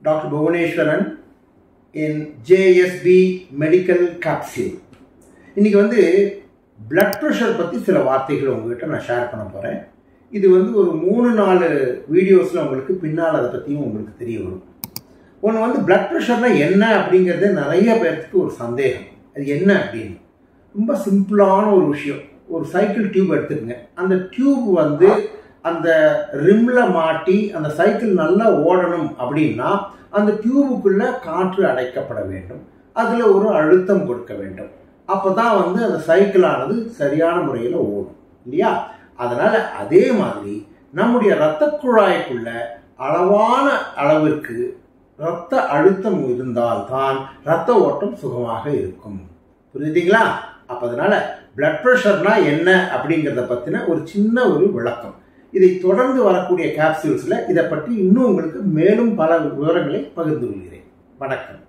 Dr. Bhuvaneshwaran in JSB Medical Capsule. இன்னைக்கு வந்து blood pressure பற்றி சில வார்த்தைகள் உங்ககிட்ட நான் ஷேர் பண்ண போகிறேன். இது வந்து ஒரு 3-4 வீடியோஸில் உங்களுக்கு பின்னால் அதை பற்றியும் உங்களுக்கு தெரிய வரும். ஒன்று வந்து blood pressureனா என்ன அப்படிங்கிறது நிறைய பேருக்கு ஒரு சந்தேகம். அது என்ன அப்படின்னு ரொம்ப சிம்பிளான ஒரு விஷயம். ஒரு சைக்கிள் டியூப் எடுத்துக்கங்க. அந்த டியூப் வந்து அந்த ரிம்ல மாட்டி அந்த சைக்கிள் நல்லா ஓடணும் அப்படின்னா அந்த டியூபுக்குள்ள காற்று அடைக்கப்பட வேண்டும். அதில் ஒரு அழுத்தம் கொடுக்க வேண்டும். அப்போ தான் வந்து அந்த சைக்கிளானது சரியான முறையில் ஓடும் இல்லையா? அதனால் அதே மாதிரி நம்முடைய இரத்த குழாய்க்குள்ள அளவான அளவிற்கு இரத்த அழுத்தம் இருந்தால்தான் இரத்த ஓட்டம் சுகமாக இருக்கும். புரியுதுங்களா? அப்போ அதனால் பிளட் ப்ரெஷர்னா என்ன அப்படிங்கிறத பற்றின ஒரு சின்ன ஒரு விளக்கம். இதை தொடர்ந்து வரக்கூடிய கேப்சூல்ஸில் இதை பற்றி இன்னும் உங்களுக்கு மேலும் பல விவரங்களை பகிர்ந்து கொள்கிறேன். வணக்கம்.